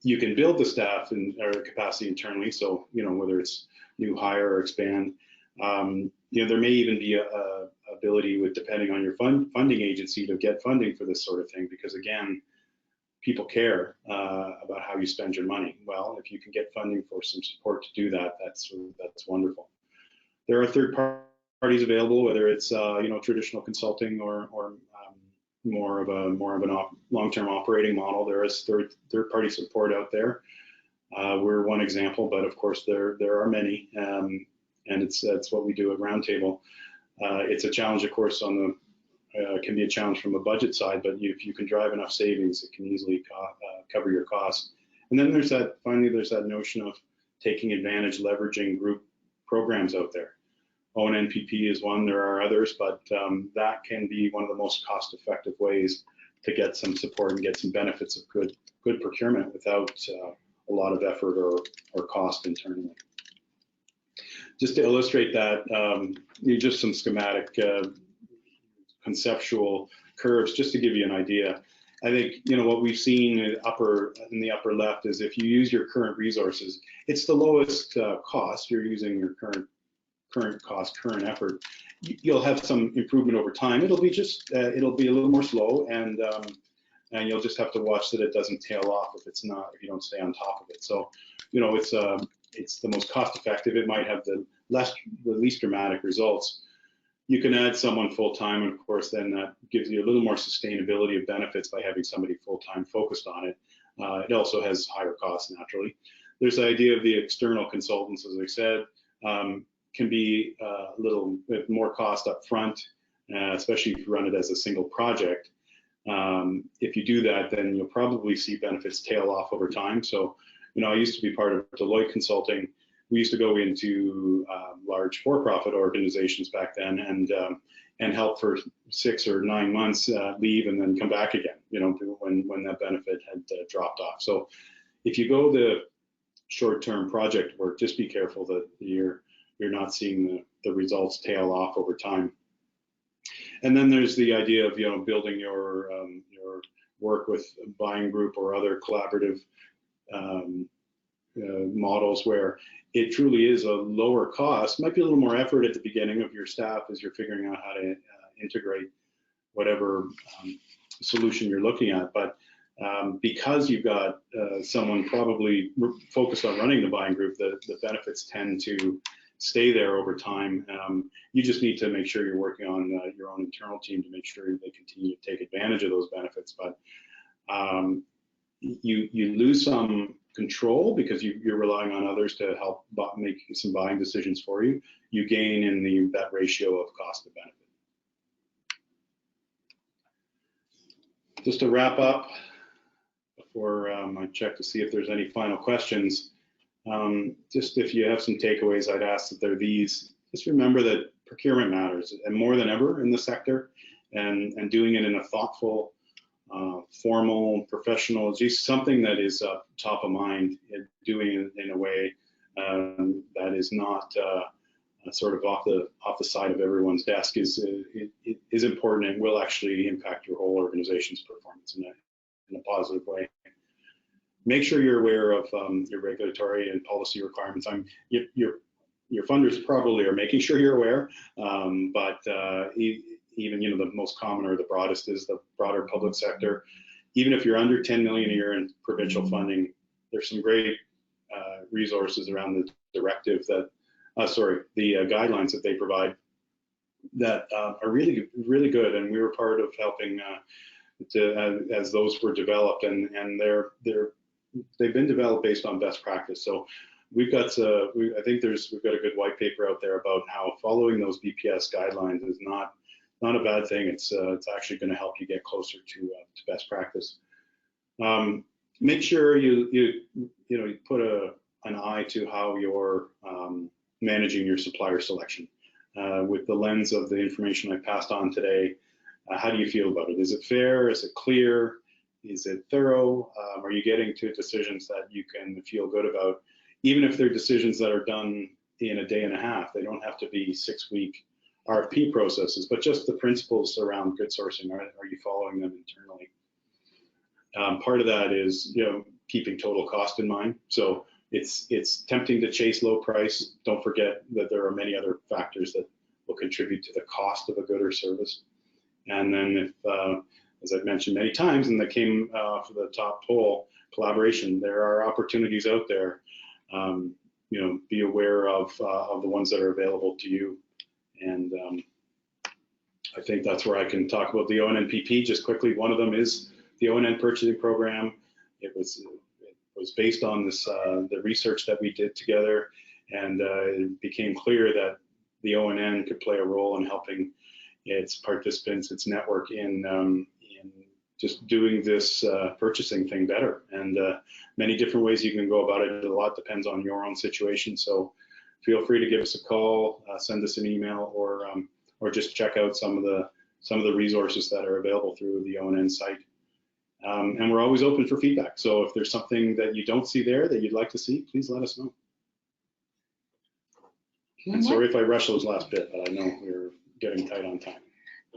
You can build the staff or capacity internally. So, whether it's new hire or expand, there may even be a ability with, depending on your funding agency, to get funding for this sort of thing, because again, people care about how you spend your money. Well, if you can get funding for some support to do that, that's wonderful. There are third parties available, whether it's traditional consulting or more of an long-term operating model. There is third-party support out there. We're one example, but of course there are many, and it's what we do at Roundtable. It's a challenge, of course, can be a challenge from a budget side, but if you can drive enough savings, it can easily cover your costs. And then finally there's that notion of taking advantage, leveraging group programs out there. ONNPP is one, there are others, but that can be one of the most cost-effective ways to get some support and get some benefits of good procurement without a lot of effort or cost internally. Just to illustrate that, just some schematic conceptual curves, just to give you an idea. I think what we've seen in the upper left is, if you use your current resources, it's the lowest cost. You're using your current cost, current effort. You'll have some improvement over time. It'll be it'll be a little more slow, and you'll just have to watch that it doesn't tail off if you don't stay on top of it. So, it's the most cost effective. It might have the least dramatic results. You can add someone full-time, and of course then that gives you a little more sustainability of benefits by having somebody full-time focused on it. It also has higher costs, naturally. There's the idea of the external consultants, as I said, can be a little bit more cost up front, especially if you run it as a single project. If you do that, then you'll probably see benefits tail off over time. So, I used to be part of Deloitte Consulting. We used to go into large for-profit organizations back then and help for 6 or 9 months, leave, and then come back again, when that benefit had dropped off. So if you go the short-term project work, just be careful that you're not seeing the results tail off over time. And then there's the idea of building your work with a buying group or other collaborative models where it truly is a lower cost. Might be a little more effort at the beginning of your staff as you're figuring out how to integrate whatever solution you're looking at, but because you've got someone probably focused on running the buying group, the benefits tend to stay there over time. You just need to make sure you're working on your own internal team to make sure they continue to take advantage of those benefits. But you lose some control because you're relying on others to help make some buying decisions for you. You gain in that ratio of cost to benefit. Just to wrap up, before I check to see if there's any final questions, just if you have some takeaways, I'd ask that they're these. Just remember that procurement matters, and more than ever in the sector, and doing it in a thoughtful, formal, professional, just something that is top of mind, and doing it in a way that is not sort of off the side of everyone's desk is important, and will actually impact your whole organization's performance in a positive way. Make sure you're aware of your regulatory and policy requirements. Your funders probably are making sure you're aware, but even the most common or the broadest is the broader public sector. Even if you're under 10 million a year in provincial funding, there's some great resources around the directive that, the guidelines that they provide that are really, really good. And we were part of helping as those were developed, and they've been developed based on best practice. So we've got we've got a good white paper out there about how following those BPS guidelines is not a bad thing. It's actually going to help you get closer to best practice. Make sure you put an eye to how you're managing your supplier selection with the lens of the information I passed on today. How do you feel about it? Is it fair? Is it clear? Is it thorough? Are you getting to decisions that you can feel good about? Even if they're decisions that are done in a day and a half, they don't have to be 6-week RFP processes, but just the principles around good sourcing. Are you following them internally? Part of that is, keeping total cost in mind. So it's tempting to chase low price. Don't forget that there are many other factors that will contribute to the cost of a good or service. And then if, as I've mentioned many times, and that came for the top poll, collaboration, there are opportunities out there. You know, be aware of the ones that are available to you. And I think that's where I can talk about the ONNPP just quickly. One of them is the ONN purchasing program. It was based on this the research that we did together, and it became clear that the ONN could play a role in helping its participants, its network in just doing this purchasing thing better. And many different ways you can go about it. A lot depends on your own situation. So feel free to give us a call, send us an email, or just check out some of the resources that are available through the ONN site. And we're always open for feedback. So if there's something that you don't see there that you'd like to see, please let us know. And sorry if I rushed those last bit, but I know we're getting tight on time.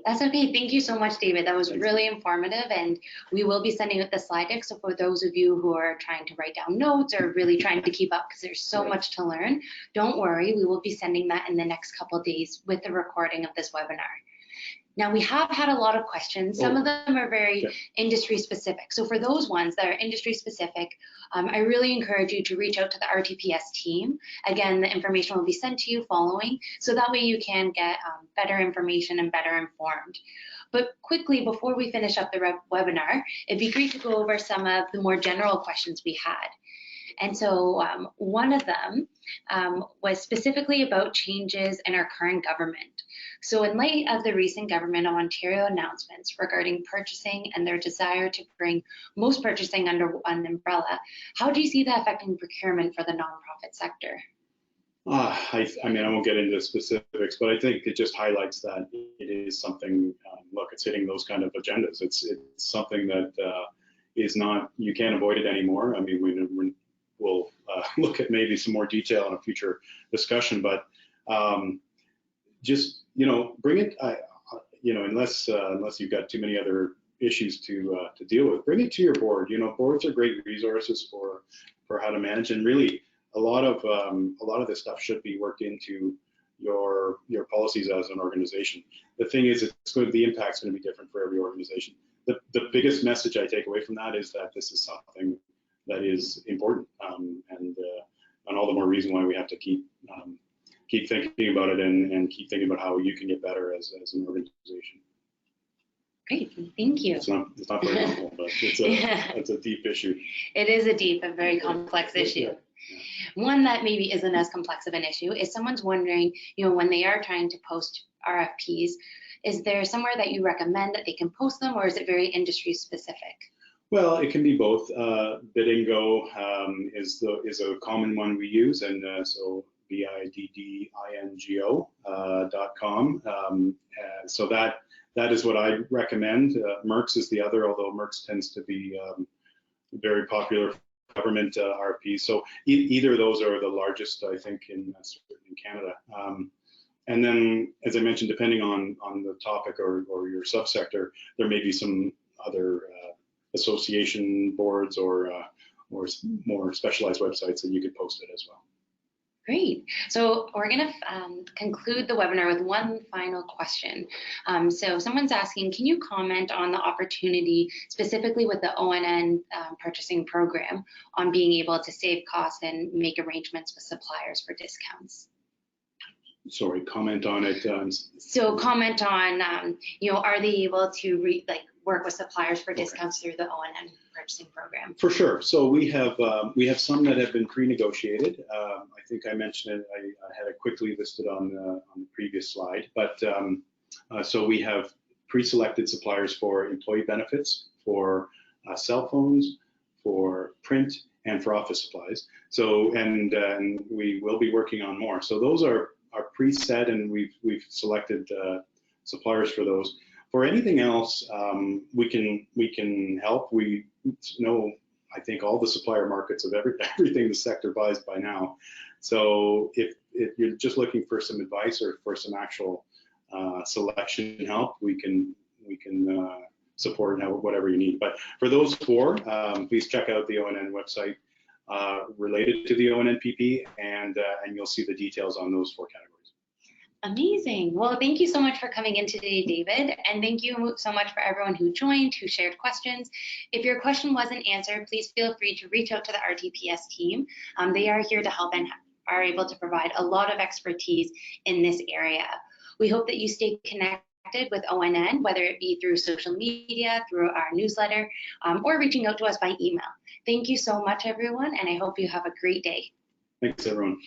That's okay. Thank you so much, David. That was really informative, and we will be sending out the slide deck. So for those of you who are trying to write down notes or really trying to keep up because there's so much to learn, don't worry. We will be sending that in the next couple of days with the recording of this webinar. Now, we have had a lot of questions. Some of them are very industry specific. So for those ones that are industry specific, I really encourage you to reach out to the RTPS team. Again, the information will be sent to you following, so that way you can get better information and better informed. But quickly, before we finish up the webinar, it'd be great to go over some of the more general questions we had. And so one of them was specifically about changes in our current government. So in light of the recent Government of Ontario announcements regarding purchasing and their desire to bring most purchasing under one umbrella, how do you see that affecting procurement for the nonprofit sector? I mean, I won't get into specifics, but I think it just highlights that it is something, look, it's hitting those kind of agendas. It's something that is not, you can't avoid it anymore. I mean, we'll look at maybe some more detail in a future discussion, but just, you know, bring it, you know, unless you've got too many other issues to deal with, bring it to your board. You know, boards are great resources for how to manage, and really a lot of this stuff should be worked into your policies as an organization. The thing is, the impact's going to be different for every organization. The biggest message I take away from that is that this is something that is important, and all the more reason why we have to keep thinking about it and keep thinking about how you can get better as an organization. Great, thank you. It's not very simple, but it's a deep issue. It is a very complex issue. One that maybe isn't as complex of an issue is someone's wondering, you know, when they are trying to post RFPs, is there somewhere that you recommend that they can post them, or is it very industry specific? Well, it can be both. Biddingo is a common one we use, and so biddingo.com. So that is what I recommend. Merck's is the other, although Merck's tends to be very popular for government RFPs. So either of those are the largest, I think, in Canada. And then, as I mentioned, depending on the topic or your subsector, there may be some other association boards or more specialized websites that you could post it as well. Great. So we're going to conclude the webinar with one final question. So someone's asking, can you comment on the opportunity specifically with the ONN purchasing program on being able to save costs and make arrangements with suppliers for discounts? Sorry, comment on it. So comment on, you know, are they able to work with suppliers for discounts through the ONN purchasing program? For sure. So we have some that have been pre-negotiated. I think I mentioned it. I had it quickly listed on the previous slide. But so we have pre-selected suppliers for employee benefits, for cell phones, for print, and for office supplies. So and we will be working on more. So those are preset, and we've selected suppliers for those. For anything else, we can help. We know, I think, all the supplier markets of everything the sector buys by now. So if you're just looking for some advice or for some actual selection help, we can support and whatever you need. But for those four, please check out the ONN website related to the ONNPP, and you'll see the details on those four categories. Amazing. Well, thank you so much for coming in today, David. And thank you so much for everyone who joined, who shared questions. If your question wasn't answered, please feel free to reach out to the RTPS team. They are here to help and are able to provide a lot of expertise in this area. We hope that you stay connected with ONN, whether it be through social media, through our newsletter, or reaching out to us by email. Thank you so much, everyone, and I hope you have a great day. Thanks, everyone.